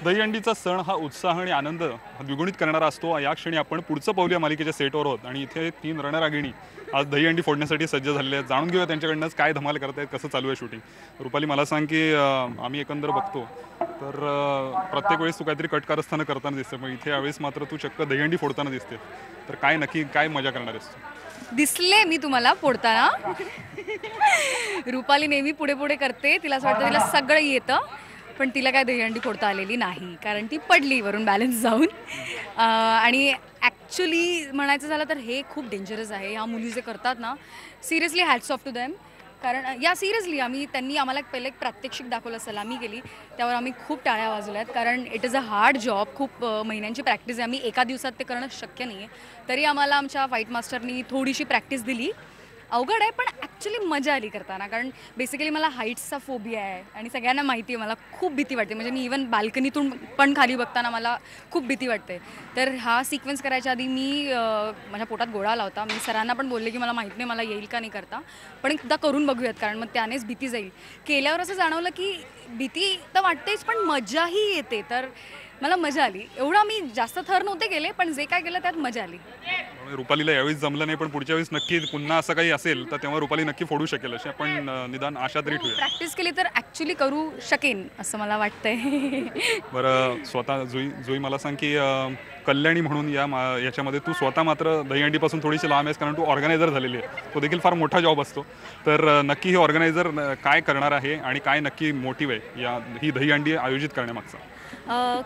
दहीहंडीचा सण हा उत्साह आणि आनंद द्विगुणित करणारा असतो. या क्षणी आपण पुढचं पाऊल या मालिकेच्या सेटवर आहोत आणि इथे 3 रणरागिणी आज दहीहंडी फोडण्यासाठी सज्ज झालेले आहेत. जाणून घेऊया त्यांच्याकडनंच काय धमाल करतायत, कसं चालू आहे शूटिंग. रुपाली, मला सांग की आम्ही एकंदर बघतो तर प्रत्येक वेळेस तू काहीतरी कट कारस्थानं करताना दिसते, पण इथे यावेळेस मात्र तू चक्क दहीहंडी फोडताना दिसते. तर काय नक्की काय मजा करणार आहेस तू? दिसले मी तुम्हाला फोडताना. रुपाली नेहमी पुढे पुढे करते, तिला असं वाटतं तिला सगळं येतं, पण तिला काय दहीहंडी फोडता आलेली नाही, कारण ती पडली वरून बॅलन्स जाऊन. आणि ॲक्च्युली म्हणायचं झालं तर हे खूप डेंजरस आहे. ह्या मुली जे करतात ना, seriously hats off to them. कारण या सिरियसली त्यांनी आम्हाला पहिलं एक प्रात्यक्षिक दाखवलं, सलामी केली, त्यावर आम्ही खूप टाळ्या वाजवल्या आहेत. कारण it is a hard job, खूप महिन्यांची प्रॅक्टिस आहे. आम्ही एका दिवसात ते करणं शक्य नाही आहे. तरी आम्हाला आमच्या फाईट मास्टरनी थोडीशी प्रॅक्टिस दिली. अवघड आहे, पण ॲक्च्युली मजा आली करताना. कारण बेसिकली मला हाईट्सचा फोबिया आहे आणि सगळ्यांना माहिती आहे मला खूप भीती वाटते. म्हणजे मी इवन बाल्कनीतून पण खाली बघताना मला खूप भीती वाटते. तर हा सिक्वेन्स करायच्या आधी मी माझ्या पोटात गोळा आला होता. मी सरांना पण बोलले की मला माहीत नाही मला येईल का नाही करता, पण एकदा करून बघूयात, कारण मग त्यानेच भीती जाईल. केल्यावर असं जाणवलं की भीती तर वाटतेच, पण मजाही येते. तर मला मजा आली. एवढं मी जास्त थर नव्हते गेले, पण जे काय केलं त्यात मजा आली. रुपालीला यावेळेस जमलं नाही, पण पुढच्या वेळेस नक्की पुन्हा असं काही असेल तर तेव्हा रुपाली नक्की फोडू शकेल, अशी आपण निदान आशा तरी ठेवूया. प्रॅक्टिस केली तर ॲक्च्युली करू शकेन असं मला वाटतंय. बरं, स्वतः जुई मला सांग की कल्याणी म्हणून याच्यामध्ये तू स्वतः मात्र दहीहंडीपासून थोडीशी लांब आहेस, कारण तू ऑर्गनायझर झालेली आहे. तो देखील फार मोठा जॉब असतो. तर नक्की ही ऑर्गनायझर काय करणार आहे आणि काय नक्की मोटिव्ह आहे ही दहीहंडी आयोजित करण्यामागचा?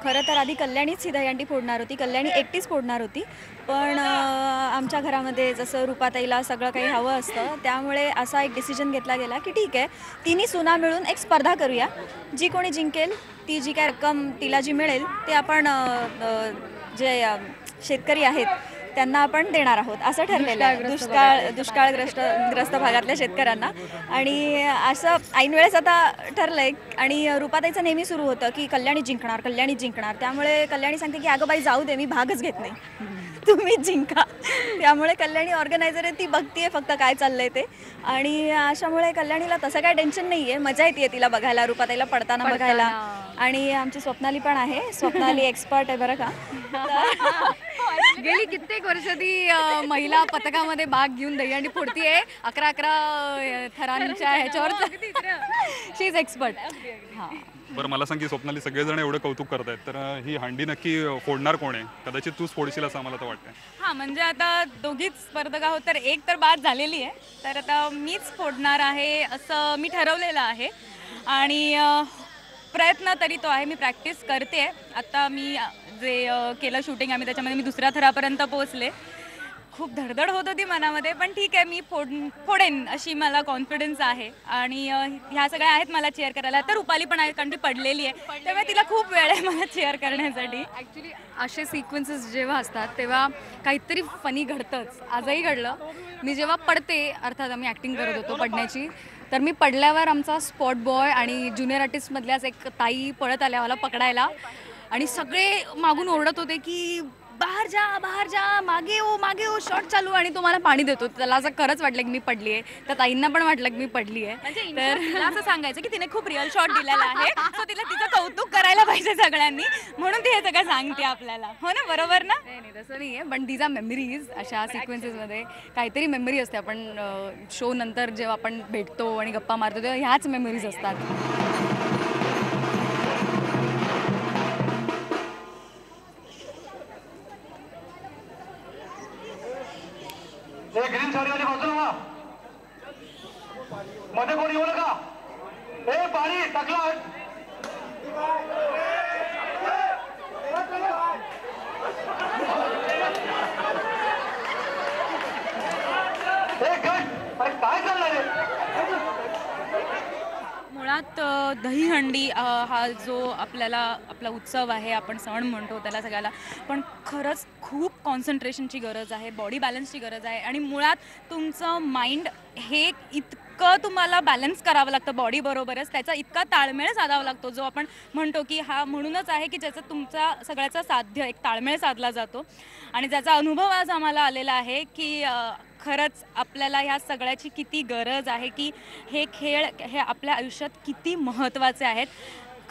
खरं तर आधी कल्याणीच ही दहीहंडी फोडणार होती. कल्याणी एकटीच फोडणार होती, पण आमच्या घरामध्ये जसं रुपाताईला सगळं काही हवं असतं, त्यामुळे असा एक डिसिजन घेतला गेला की ठीक आहे, तिन्ही सुना मिळून एक स्पर्धा करूया. जी कोणी जिंकेल ती जी काय रक्कम तिला जी मिळेल ते आपण जे शेतकरी आहेत त्यांना आपण देणार आहोत असं ठरलेलं आहे. दुष्काळग्रस्त भागातल्या शेतकऱ्यांना. आणि असं ऐन वेळेस आता ठरलं आहे. आणि रुपाताईचं नेहमी सुरू होतं की कल्याणी जिंकणार. त्यामुळे कल्याणी सांगते की अगं बाई जाऊ दे, मी भागच घेत नाही, तुम्ही जिंका. त्यामुळे कल्याणी ऑर्गनायझर आहे, ती बघतीये फक्त काय चाललंय ते. आणि अशामुळे कल्याणीला तसं काय टेन्शन नाही आहे. मजा येते तिला बघायला, रुपाताईला पडताना बघायला. आणि आमची स्वप्नाली पण आहे. स्वप्नाली एक्सपर्ट आहे बरं का. गेली कित्येक वर्ष ती महिला पथकामध्ये भाग घेऊन दहीहंडी फोडतीये. 11 थरांच्या ह्याच्यावर शी इज एक्सपर्ट. हां, बरं, मला सांग की स्वप्नाली सगळेजण एवढं कौतुक करतायत, तर ही हंडी नक्की फोडणार कोण आहे? कदाचित तूच फोडशील असं आम्हाला तर वाटतंय. हां, म्हणजे आता दोघीच स्पर्धक आहोत, तर एक तर बाद झालेली आहे, तर आता मीच फोडणार आहे असं मी ठरवलेलं आहे. आणि प्रयत्न तरी तो आहे, मी प्रॅक्टिस करते. आता मी जे केलं शूटिंग आम्ही त्याच्यामध्ये मी 2ऱ्या थरापर्यंत पोहोचले. खूप धडधड होत होती मनामध्ये, पण ठीक आहे, मी फोडेन अशी मला कॉन्फिडन्स आहे. आणि ह्या सगळ्या आहेत मला चेअर करायला. तर रुपाली पण आहे, कारण ती पडलेली आहे, त्यामुळे तिला खूप वेळ आहे मला चेअर करण्यासाठी. ॲक्च्युली असे सिक्वेन्सेस जेव्हा असतात तेव्हा काहीतरी फनी घडतंच. आजही घडलं. मी जेव्हा पडते, अर्थात आम्ही ॲक्टिंग करत होतो पडण्याची, तर मी पडल्यावर आमचा स्पॉट बॉय आणि ज्युनियर आर्टिस्टमधल्याच एक ताई पळत आल्या मला पकडायला. आणि सगळे मागून ओरडत होते की बाहेर जा, मागे हो, शॉट चालू. आणि तो मला पाणी देतो. त्याला असं खरंच वाटलं की मी पडली आहे. त्या ताईंना पण वाटलं की मी पडली आहे. म्हणजे तर असं सांगायचं की तिने खूप रिअल शॉट दिलेला आहे, सो तिला तिचं कौतुक करायला पाहिजे सगळ्यांनी, म्हणून ती हे सगळं सांगते आपल्याला. हो ना, बरोबर ना? नाही, तसं नाही आहे, पण दीज आर मेमरीज. अशा सिक्वेन्सेसमध्ये काहीतरी मेमरी असते. आपण शो नंतर जेव्हा आपण भेटतो आणि गप्पा मारतो तेव्हा ह्याच मेमरीज असतात. ग्रीन साडीवाली बाजूला व्हा, मध्ये कोणी येऊ नका. पाणी टाकला. काय चाललंय? मुळात दहीहंडी हा जो आपला उत्सव आहे, आपण सण म्हणतो त्याला सगळ्याला, पण खरंच खूप कॉन्सन्ट्रेशनची गरज आहे, बॉडी बॅलन्सची गरज आहे. आणि मुळात तुमचं माइंड हे इतकं तुम्हाला बॅलन्स करावं लागतं बॉडीबरोबरच, त्याचा इतका ताळमेळ साधावा लागतो, जो आपण म्हणतो की हा म्हणूनच आहे की ज्याचा तुमचा सगळ्याचा साध्य एक ताळमेळ साधला जातो. आणि ज्याचा अनुभव आज आम्हाला आलेला आहे की खरंच आपल्याला ह्या सगळ्याची किती गरज आहे, की हे खेळ हे आपल्या आयुष्यात किती महत्त्वाचे आहेत.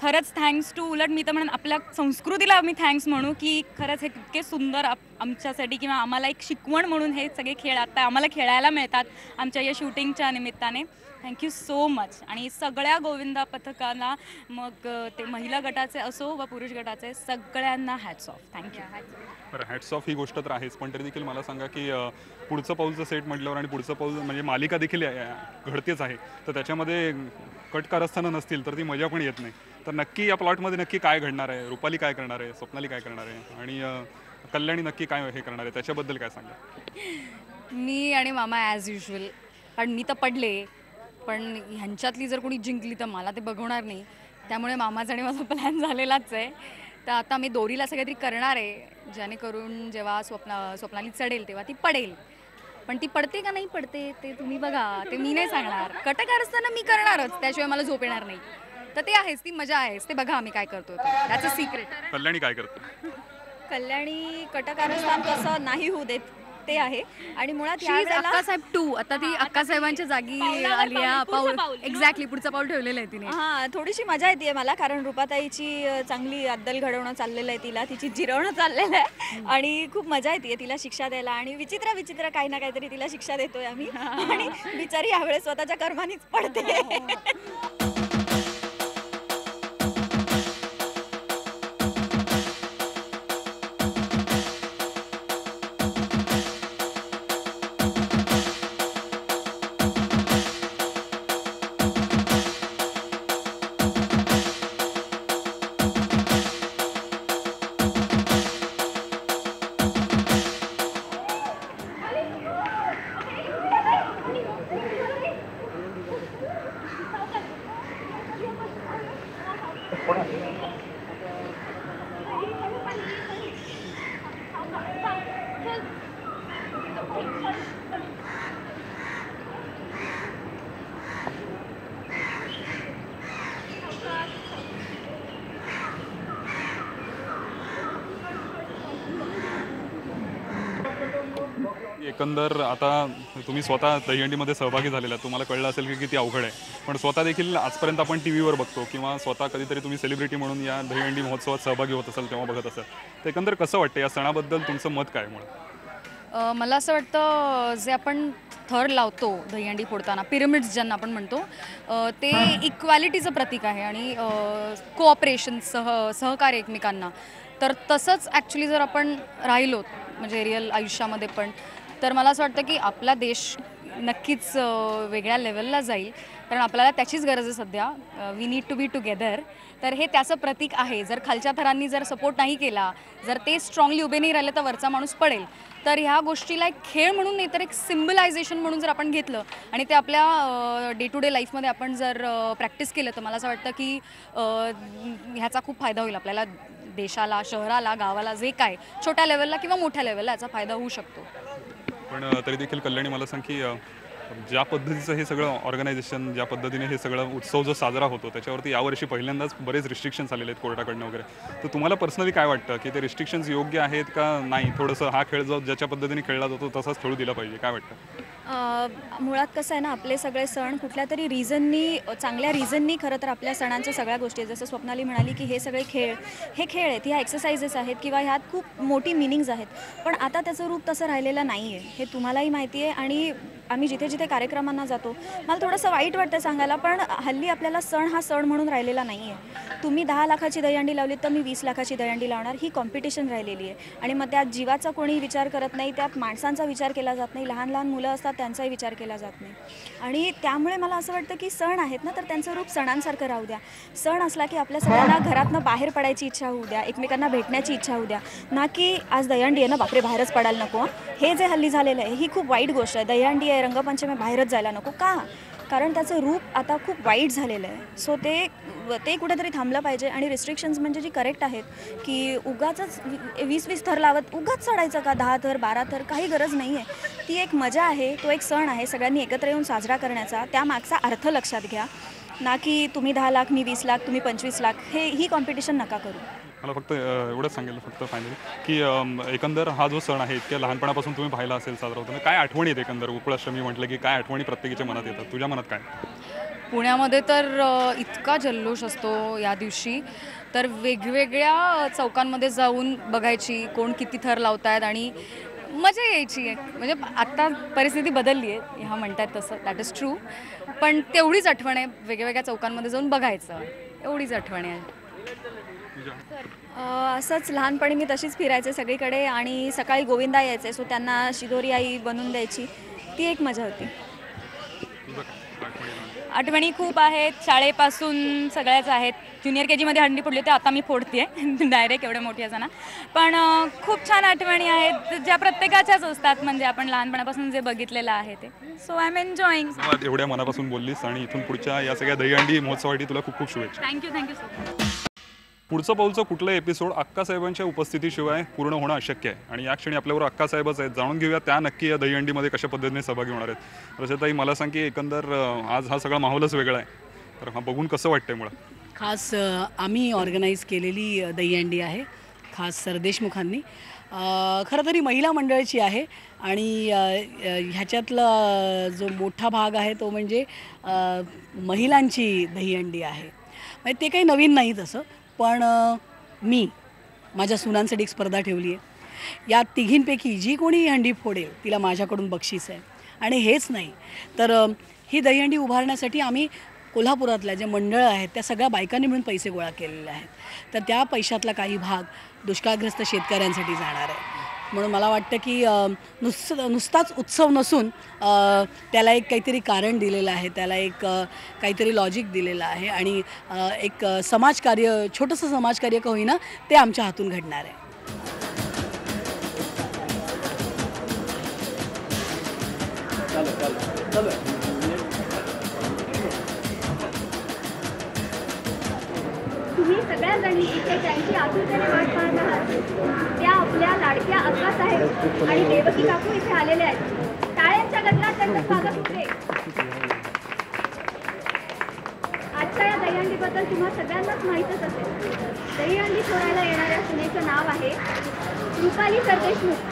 खरंच थँक्स टू, उलट मी तर म्हणून आपल्या संस्कृतीला आम्ही थँक्स म्हणू की खरंच हे इतके सुंदर आमच्यासाठी किंवा आम्हाला एक शिकवण म्हणून हे सगळे खेळ आता आम्हाला खेळायला मिळतात आमच्या या शूटिंगच्या निमित्ताने. Thank you so much. आणि सगळ्या गोविंदा पथकाला, मग ते महिला गटाचे असो व पुरुष गटाचे, सगळ्यांना हॅट्स ऑफ. थँक्यू. बरं, हॅट्स ऑफ ही गोष्ट तर आहेच, पण तरी देखील मला सांगा की पुढचं पाऊलचं सेट म्हटल्यावर आणि पुढचं पाऊल म्हणजे मालिका देखील घडतेच आहे, तर त्याच्यामध्ये कट कारस्थानं नसतील तर ती मजा पण येत नाही. तर नक्की या प्लॉटमध्ये नक्की काय घडणार आहे, रुपाली काय करणार आहे, स्वप्नाली काय करणार आहे आणि कल्याणी नक्की काय हे करणार आहे, त्याच्याबद्दल काय सांगा. मी आणि मामा ॲज युजल, कारण मी तर पडले, पण ह्यांच्यातली जर कोणी जिंकली तर मला ते बघवणार नाही. त्यामुळे मामाचा आणि माझा प्लॅन झालेलाच आहे. तर आता मी दोरीला असं काहीतरी करणार आहे, जेणेकरून जेव्हा स्वप्नाली चढेल तेव्हा ती पडेल. पण ती पडते का नाही पडते ते तुम्ही बघा, ते मी नाही सांगणार. कटकार असताना मी करणारच, त्याशिवाय मला झोप येणार नाही. तर ते आहेच, ती मजा आहेच, ते बघा आम्ही काय करतो, त्याचं सिक्रेट. कल्याणी काय करतो? कल्याणी कटकारस्थान कसं नाही होऊ देत ते आहे. आणि मुळात अक्कासाहेब 2 आता ती अक्कासाहेबांच्या जागी आली आहे. पाऊल एक्झॅक्टली पुढचं पाऊल ठेवलेलं आहे तिने. हां, थोडीशी मजा येते मला, कारण रुपाताईची चांगली अद्दल घडवणं चाललेलं आहे, तिला तिची जिरवणं चाललेलं आहे आणि खूप मजा येते तिला शिक्षा द्यायला. आणि विचित्र विचित्र काही ना काहीतरी तिला शिक्षा देतोय आम्ही आणि बिचारी यावेळेस स्वतःच्या कर्मानीच पडते. एकंदर आता तुम्ही स्वतः दहीहंडीमध्ये सहभागी झालेला, तुम्हाला कळलं असेल की किती अवघड आहे, पण स्वतः देखील आजपर्यंत आपण टी व्हीवर बघतो किंवा स्वतः कधीतरी तुम्ही सेलिब्रिटी म्हणून या दहीहंडी महोत्सवात सहभागी होत असाल तेव्हा बघत असाल, तर एकंदर कसं वाटतं या सणाबद्दल तुमचं मत काय? मुळे मला असं वाटतं जे आपण थर लावतो दहीहंडी फोडताना, पिरमिड्स ज्यांना आपण म्हणतो, ते इक्वॅलिटीचं प्रतीक आहे आणि कोऑपरेशन, सहकार्य एकमेकांना. तर तसंच ॲक्च्युली जर आपण राहिलो म्हणजे रिअल आयुष्यामध्ये पण, तर मला असं वाटतं की आपला देश नक्कीच वेगळ्या लेवलला जाईल, कारण आपल्याला त्याचीच गरज आहे सध्या. We need to be together. तर हे त्याचं प्रतीक आहे. जर खालच्या थरांनी जर सपोर्ट नाही केला, जर ते स्ट्रॉंगली उभे नाही राहिले तर वरचा माणूस पडेल. तर ह्या गोष्टीला एक खेळ म्हणून नाही तर एक सिम्बलायझेशन म्हणून जर आपण घेतलं आणि ते आपल्या डे टू डे लाईफमध्ये आपण जर प्रॅक्टिस केलं, तर मला असं वाटतं की ह्याचा खूप फायदा होईल आपल्याला, देशाला, शहराला, गावाला, जे काय छोट्या लेवलला किंवा मोठ्या लेवलला याचा फायदा होऊ शकतो. पण तरी देखील कल्याणी मला सांग की ज्या पद्धतीचं हे सगळं ऑर्गनायझेशन, ज्या पद्धतीने हे सगळं उत्सव जो साजरा होतो त्याच्यावरती यावर्षी पहिल्यांदाच बरेच रिस्ट्रिक्शन्स आलेले आहेत कोर्टाकडनं वगैरे, तर तुम्हाला पर्सनली काय वाटतं की ते रिस्ट्रिक्शन्स योग्य आहेत का नाही? थोडंसं हा खेळ जो ज्याच्या पद्धतीने खेळला जातो तसाच खेळू दिला पाहिजे, काय वाटतं? मुळात कसं आहे ना, आपले सगळे सण कुठल्या तरी रिझननी, चांगल्या रिझननी खरं तर आपल्या सणांच्या सगळ्या गोष्टी, जसं स्वप्नाली म्हणाली की हे सगळे खेळ आहेत, ह्या एक्सरसाइजेस आहेत किंवा ह्यात खूप मोठी मिनिंग्स आहेत. पण आता त्याचं रूप तसं राहिलेलं नाही आहे, हे तुम्हालाही माहिती आहे. आणि आम्ही जिथे जिथे कार्यक्रमांना जातो, मला थोडंसं वाईट वाटतं सांगायला, पण हल्ली आपल्याला सण हा सण म्हणून राहिलेला नाही आहे. तुम्ही 10 लाखाची दहीहंडी लावली तर मी 20 लाखाची दहीहंडी लावणार, ही कॉम्पिटिशन राहिलेली आहे. आणि मग त्यात जीवाचा कोणी विचार करत नाही, त्यात माणसांचा विचार केला जात नाही, लहान लहान मुलं असतात त्यांचाही विचार केला जात नाही. आणि त्यामुळे मला असं वाटतं की सण आहेत ना, तर त्यांचं रूप सणांसारखं राहू द्या. सण असला की आपल्या सगळ्यांना घरातनं बाहेर पडायची इच्छा होऊ द्या, एकमेकांना भेटण्याची इच्छा होऊ द्या, ना की आज दहीहंडी आहे ना बापरे बाहेरच पडायला नको. हे जे हल्ली झालेलं आहे ही खूप वाईट गोष्ट आहे. दहीहंडी आहे, रंगपंचमी, बाहेरच जायला नको का? कारण त्याचं रूप आता खूप वाईट झालेलं आहे. सो ते कुठेतरी थांबलं पाहिजे. आणि रिस्ट्रिक्शन्स म्हणजे जी करेक्ट आहेत की उगाचच 20-20 थर लावत उगाच चढायचं का, 10 थर 12 थर, काही गरज नाही आहे. ती एक मजा आहे, तो एक सण आहे सगळ्यांनी एकत्र येऊन साजरा करण्याचा. त्यामागचा अर्थ लक्षात घ्या, ना की तुम्ही 10 लाख मी 20 लाख तुम्ही 25 लाख, ही कॉम्पिटिशन नका करू. मला फक्त एवढंच सांगेल फक्त फायनली की एकंदर हा जो सण आहे इतक्या लहानपणापासून तुम्ही पाहिला असेल साजरा होताना, काय आठवणी येते एकंदर? गोकुळाष्टमी म्हटलं की काय आठवणी प्रत्येकाच्या मनात येतात? तुझ्या मनात काय? पुण्यामध्ये तर इतका जल्लोष असतो या दिवशी, तर वेगवेगळ्या चौकांमध्ये जाऊन बघायची कोण किती थर लावतायत आणि मजा यायची. म्हणजे आता परिस्थिती बदलली आहे ह्या म्हणतात तसं, दॅट इज ट्रू, पण तेवढीच आठवण आहे वेगवेगळ्या चौकांमध्ये जाऊन बघायचं, एवढीच आठवण आहे. असंच लहानपणी मी तशीच फिरायचे सगळीकडे आणि सकाळी गोविंदा यायचे, सो त्यांना शिदोरी आई बनवून द्यायची, ती एक मजा होती. आठवणी खूप आहेत, शाळेपासून सगळ्याच आहेत. ज्युनियर के जीमध्ये हंडी फोडली होती, आता मी फोडते डायरेक्ट एवढं मोठी असताना. पण खूप छान आठवणी आहेत ज्या प्रत्येकाच्याच असतात, म्हणजे आपण लहानपणापासून जे बघितलेलं आहे ते. So I am enjoying. एवढ्या मनापासून बोललीस आणि इथून पुढच्या या सगळ्या दहीहंडी महोत्सवासाठी तुला खूप खूप शुभेच्छा. Thank you so much. पुढचं पाऊलचं कुठलं एपिसोड अक्कासाहेबांच्या उपस्थितीशिवाय पूर्ण होणं अशक्य आहे आणि या क्षणी आपल्यावर अक्कासाहेबच आहेत. जाणून घेऊया त्या नक्की या दहीहंडीमध्ये कशा पद्धतीने सहभागी होणार आहेत. रचनाताई, मला सांग की एकंदर आज हा सगळा माहोलच वेगळा आहे, तर हा बघून कसं वाटतंय? मुळात खास आम्ही ऑर्गनाईज केलेली दहीहंडी आहे, खास सरदेशमुखांनी. खरं तरी महिला मंडळाची आहे आणि ह्याच्यातला जो मोठा भाग आहे तो म्हणजे महिलांची दहीहंडी आहे. म्हणजे ते काही नवीन नाही तसं, पण मी माझ्या सुनांसाठी एक स्पर्धा ठेवली आहे. या तिघींपैकी जी कोणी हंडी फोडेल तिला माझ्याकडून बक्षीस आहे. आणि हेच नाही तर ही दहीहंडी उभारण्यासाठी आम्ही कोल्हापुरातल्या जे मंडळं आहेत त्या सगळ्या बायकांनी मिळून पैसे गोळा केलेले आहेत. तर त्या पैशातला काही भाग दुष्काळग्रस्त शेतकऱ्यांसाठी जाणार आहे. म्हणून मला वाटतं की नुसताच उत्सव नसून त्याला एक काहीतरी कारण दिलेलं आहे, त्याला एक काहीतरी लॉजिक दिलेलं आहे आणि एक समाजकार्य, छोटंसं समाजकार्य का होईना ते आमच्या हातून घडणार आहे. तुम्ही सगळ्या जणी इथे त्यांची आतुरतेने वाट पाहत आहात त्या आपल्या लाडक्या अक्कासाहेब आणि देवकी काकू इथे आलेले आहेत. टाळ्यांच्या गजरात त्यांचं स्वागत होते. आजच्या या दहीहंडीबद्दल तुम्हा सगळ्यांनाच माहीतच असेल. दहीहंडी फोडायला येणाऱ्या सुनेचं नाव आहे रुपाली सरदेशमुख.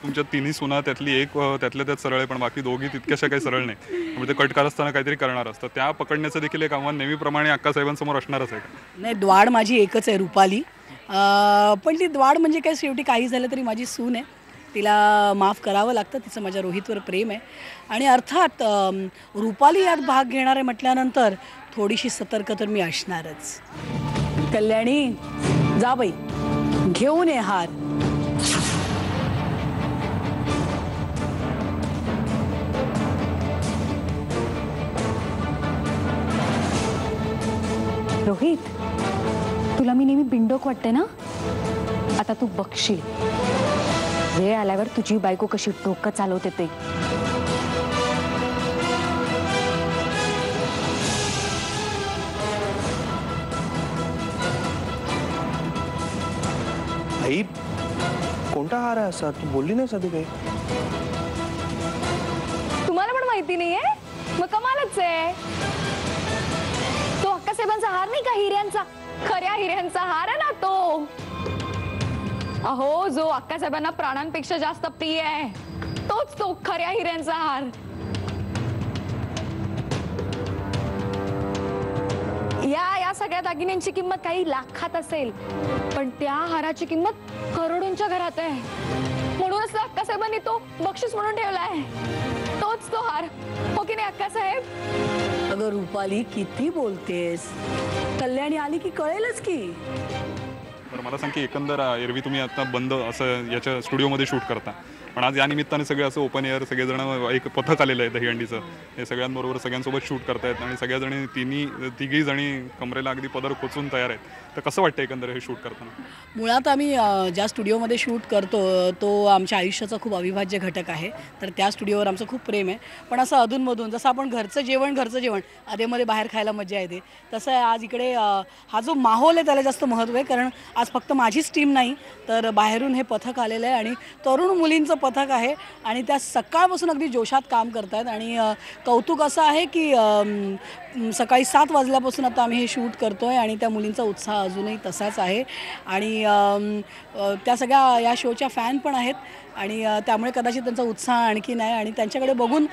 तुमच्या तिन्ही सुना त्यातली एक त्यातल्या त्यात सरळ आहे, पण बाकी दोघी तितक्याशा काही सरळ नाही. म्हणजे ते कटकार असताना काहीतरी करणार असतं, त्या पकडण्याचं देखील एक आव्हान नेहमीप्रमाणे अक्कासाहेबांसमोर असणारच आहे का? नाही, द्वाड माझी एकच आहे, रुपाली. पण ती द्वाड म्हणजे काय, शेवटी काही झालं तरी माझी सून आहे, तिला माफ करावं लागतं. तिचं माझ्या रोहितवर प्रेम आहे आणि अर्थात रुपाली यात भाग घेणार आहे म्हटल्यानंतर थोडीशी सतर्क तर मी असणारच. कल्याणी, जा बाई, घेऊन ये हार. रोहित, तुला मी नेहमी बिंडोक वाटते ना? आता तू बघशील वेळ आल्यावर तुझी बायको कशी डोकं चालवते ते. आई, कोणता हार आहे असा? तू बोलली नाही साधी काही? तुम्हाला पण माहिती नाहीये? मग कमालच आहे. तो अक्कासाहेबांचा हार नाही का, हिऱ्यांचा, खऱ्या हिऱ्यांचा हार आहे ना तो. अहो, जो अक्कासाहेबांना प्राणांपेक्षा जास्त प्रिय आहे तोच तो खऱ्या हिऱ्यांचा हार. या सगळ्या दागिन्यांची किंमत काही लाखात असेल, पण त्या हाराची किंमत करोडोंच्या घरात आहे. म्हणूनच अक्कासाहेबांनी तो बक्षीस म्हणून ठेवलाय. तोच तो हार, हो की नाही अक्कासाहेब? अगं रुपाली, किती बोलतेस? कल्याणी आली की कळेलच की. तर मला सांग की एकंदर एरवी तुम्ही आता बंद असं याच्या स्टुडिओमध्ये शूट करता, पण आज या निमित्ताने सगळे असं ओपन एअर सगळेजण एक पथक आलेलं आहे दहीहंडीचं, हे सगळ्यांबरोबर सगळ्यांसोबत शूट करतायत आणि सगळ्याजणी तिघी जणी कमरेला अगदी पदर खोचून तयार आहेत. तर कसं वाटतं एकंदर हे शूट करताना? मुळात आम्ही ज्या स्टुडिओमध्ये शूट करतो तो आमच्या आयुष्याचा खूप अविभाज्य घटक आहे, तर त्या स्टुडिओवर आमचं खूप प्रेम आहे. पण असं अधूनमधून जसं आपण घरचं जेवण अधेमध्ये बाहेर खायला मजा येते, तसं आहे आज इकडे हा जो माहोल आहे त्याला जास्त महत्त्व आहे. कारण आज फक्त माझीच टीम नाही तर बाहेरून हे पथक आलेलं आहे आणि तरुण मुलींचं पथक आहे आणि त्या सकाळपासून अगदी जोशात काम करत आहेत. आणि कौतुक असं आहे की सकाळी 7 वाजल्यापासून आता आम्ही हे शूट करतो आहे आणि त्या मुलींचा उत्साह अजूनही तसाच आहे. आणि त्या सगळ्या या शोच्या फॅन पण आहेत आणि त्यामुळे कदाचित त्यांचा उत्साह आणखी नाही. आणि त्यांच्याकडे बघून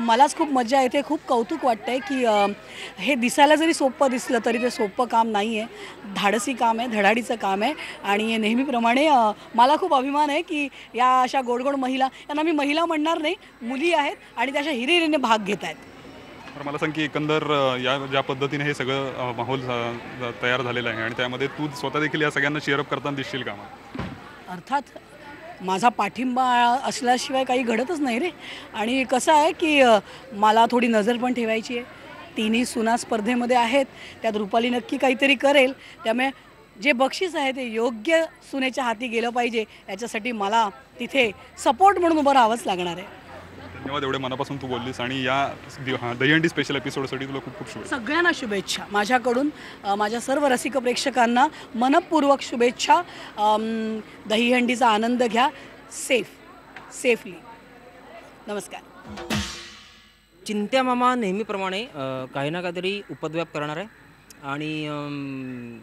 मलाच खूप मजा येते, खूप कौतुक वाटतं आहे की हे दिसायला जरी सोपं दिसलं तरी ते सोपं काम नाही आहे, धाडसी काम आहे, धडाडीचं काम आहे. आणि नेहमीप्रमाणे मला खूप अभिमान आहे की या अशा गोडगोड महिला, यांना मी महिला म्हणणार नाही, मुली आहेत आणि त्या अशा हिरिरीने भाग घेत आहेत. तर मला सांग की एकंदर या ज्या पद्धतीने हे सगळं माहोल तयार झालेलं आहे आणि त्यामध्ये तू स्वतः देखील या सगळ्यांना चीअरअप करताना दिसशील का? अर्थात माझा पाठिंबा असल्याशिवाय काही घडतच नाही रे. आणि कसं आहे की मला थोडी नजर पण ठेवायची आहे. तिन्ही सुना स्पर्धेमध्ये आहेत, त्यात रुपाली नक्की काहीतरी करेल, त्यामुळे जे बक्षीस आहे ते योग्य सुनेच्या हाती गेलं पाहिजे, याच्यासाठी मला तिथे सपोर्ट म्हणून उभं राहावंच लागणार आहे. धन्यवाद, एवढे मनापासून तू बोललीस आणि या दहीहंडी स्पेशल एपिसोडसाठी तुला खूप खूप शुभेच्छा. सगळ्यांना शुभेच्छा माझ्याकडून, माझ्या सर्व रसिक प्रेक्षकांना मनपूर्वक शुभेच्छा. दहीहंडीचा आनंद घ्या, सेफली. नमस्कार. चिंत्या मामा नेहमीप्रमाणे काही ना काहीतरी उपद्व्याप करणार आहे आणि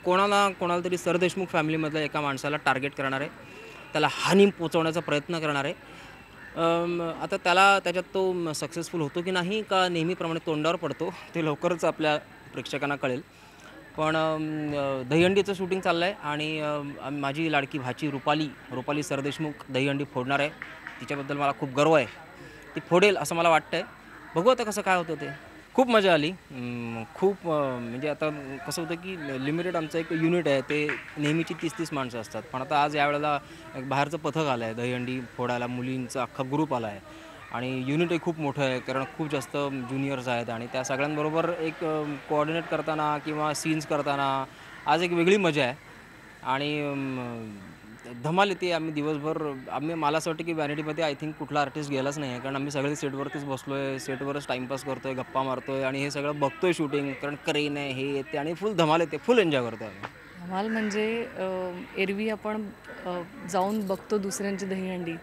कोणाला तरी सरदेशमुख फॅमिलीमधल्या एका माणसाला टार्गेट करणार आहे, त्याला हानी पोचवण्याचा प्रयत्न करणार आहे. आता त्याच्यात तो सक्सेसफुल होतो की नाही का नेहमीप्रमाणे तोंडावर पडतो ते लवकरच आपल्या प्रेक्षकांना कळेल. पण दहीहंडीचं शूटिंग चाललं आहे आणि माझी लाडकी भाची रुपाली सरदेशमुख दहीहंडी फोडणार आहे. तिच्याबद्दल मला खूप गर्व आहे, ती फोडेल असं मला वाटतं आहे. बघू आता कसं काय होतं ते. खूप मजा आली, खूप म्हणजे आता कसं होतं की लिमिटेड आमचं एक युनिट आहे, ते नेहमीची 30-30 माणसं असतात. पण आता आज यावेळेला एक बाहेरचं पथक आलं आहे दहीहंडी फोडायला, मुलींचा अख्खा ग्रुप आला आहे आणि युनिटही खूप मोठं आहे कारण खूप जास्त ज्युनियर्स आहेत आणि त्या सगळ्यांबरोबर एक कोऑर्डिनेट करताना किंवा सीन्स करताना आज एक वेगळी मजा आहे आणि धमाल येते. आम्ही दिवसभर मला असं वाटतं की व्हॅनिटीमध्ये आय थिंक कुठला आर्टिस्ट गेलाच नाही आहे कारण आम्ही सगळे सेटवरतीच बसलो आहे, सेटवरच टाईमपास करतो आहे, गप्पा मारतो आहे आणि हे सगळं बघतो आहे शूटिंग, कारण क्रेन आहे, हे येते आणि फुल धमाल येते, फुल एन्जॉय करतो आम्ही. धमाल म्हणजे एरवी आपण जाऊन बघतो दुसऱ्यांची दहीहंडी,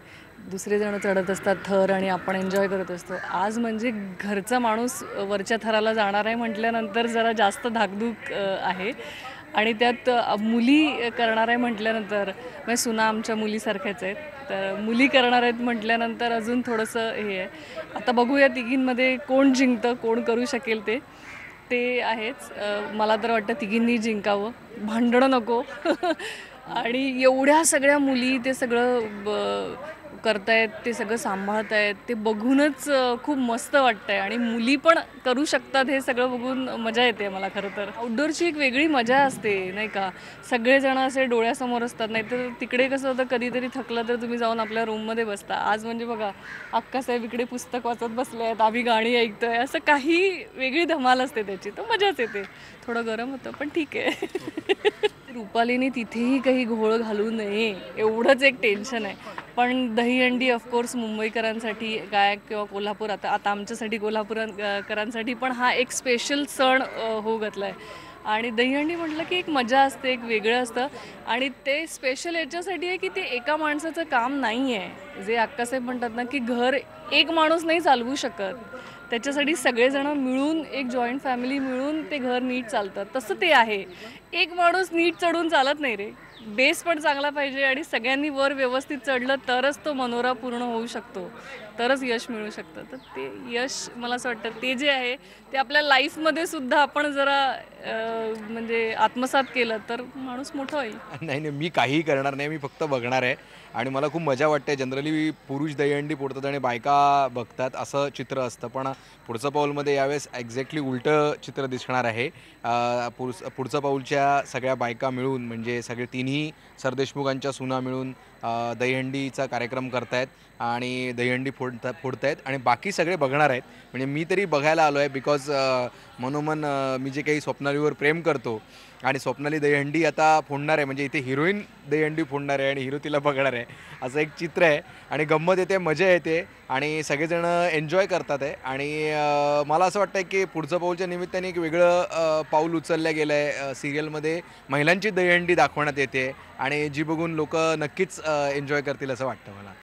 दुसरे जण चढत असतात थर आणि आपण एन्जॉय करत असतो. आज म्हणजे घरचा माणूस वरच्या थराला जाणार आहे म्हटल्यानंतर जरा जास्त धाकधूक आहे आणि त्यात मुली करणार आहे म्हटल्यानंतर म्हणजे सुना आमच्या मुलीसारख्याच आहेत, तर मुली करणार आहेत म्हटल्यानंतर अजून थोडंसं हे आहे. आता बघूया तिघींमध्ये कोण जिंकतं, कोण करू शकेल ते आहेच. मला तर वाटतं तिघींनी जिंकावं, भांडणं नको आणि एवढ्या सगळ्या मुली ते सगळं करतायत, ते सगळं सांभाळत आहेत, ते बघूनच खूप मस्त वाटतं आहे आणि मुली पण करू शकतात हे सगळं बघून मजा येते मला. खरं तर आउटडोअरची एक वेगळी मजा असते नाही का, सगळेजण असे डोळ्यासमोर असतात. नाही तर तिकडे कसं होतं, कधीतरी थकलं तर तुम्ही जाऊन आपल्या रूममध्ये बसता. आज म्हणजे बघा अक्कासाहेब इकडे पुस्तक वाचत बसले आहेत, आम्ही गाणी ऐकतोय, असं काही वेगळी धमाल असते त्याची, तर मजाच येते. थोडं गरम होतं पण ठीक आहे. रुपालीने तिथेही काही घोळ घालू नये एवढंच एक टेन्शन आहे. पण दहीहंडी ऑफकोर्स मुंबईकरांसाठी काय किंवा कोल्हापूर, आता आमच्यासाठी कोल्हापूरकरांसाठी पण हा एक स्पेशल सण होऊ घातला आहे. आणि दहीहंडी म्हटलं की एक मजा असते, एक वेगळं असतं आणि ते स्पेशल याच्यासाठी आहे की ते एका माणसाचं काम नाही आहे. जे अक्कासाहेब म्हणतात ना की घर एक माणूस नाही चालवू शकत, त्याच्यासाठी सगळेजण मिळून, एक जॉईंट फॅमिली मिळून ते घर नीट चालतं. तसं ते आहे, एक माणूस नीट चढून चालत नाही रे. बेस पण चांगला पाहिजे आणि सगळ्यांनी वर व्यवस्थित चढलं तरच तो मनोरा पूर्ण होऊ शकतो, तरच यश मिळू शकतं. तर ते यश मला असं वाटतं ते जे आहे ते आपल्या लाईफमध्ये सुद्धा आपण जरा म्हणजे आत्मसात केलं तर माणूस मोठा होईल. नाही, मी काहीही करणार नाही, मी फक्त बघणार आहे आणि मला खूप मजा वाटते. जनरली पुरुष दहीहंडी फोडतात आणि बायका बघतात असं चित्र असतं, पण पुढचं पाऊलमध्ये यावेळेस एक्झॅक्टली उलटं चित्र दिसणार आहे. पुढचं पाऊलच्या सगळ्या बायका मिळून, म्हणजे सगळे तिन्ही सरदेशमुखांच्या सुना मिळून दहीहंडीचा कार्यक्रम करतायत आणि दहीहंडी फोडतायत आणि बाकी सगळे बघणार आहेत. म्हणजे मी तरी बघायला आलो आहे बिकॉज मनोमन मी जे काही स्वप्नालीवर प्रेम करतो आणि स्वप्नाली दहीहंडी आता फोडणार आहे, म्हणजे इथे हिरोईन दहीहंडी फोडणार आहे आणि हिरो तिला बघणार आहे, असं एक चित्र आहे. आणि गंमत येते, मजा येते आणि सगळेजण एन्जॉय करतात आहे. आणि मला असं वाटतं की पुढचं पाऊलच्या निमित्ताने एक वेगळं पाऊल उचललं गेलं आहे. सिरियलमध्ये महिलांची दहीहंडी दाखवण्यात येते आणि जी बघून लोक नक्कीच एन्जॉय करतील असं वाटतं मला.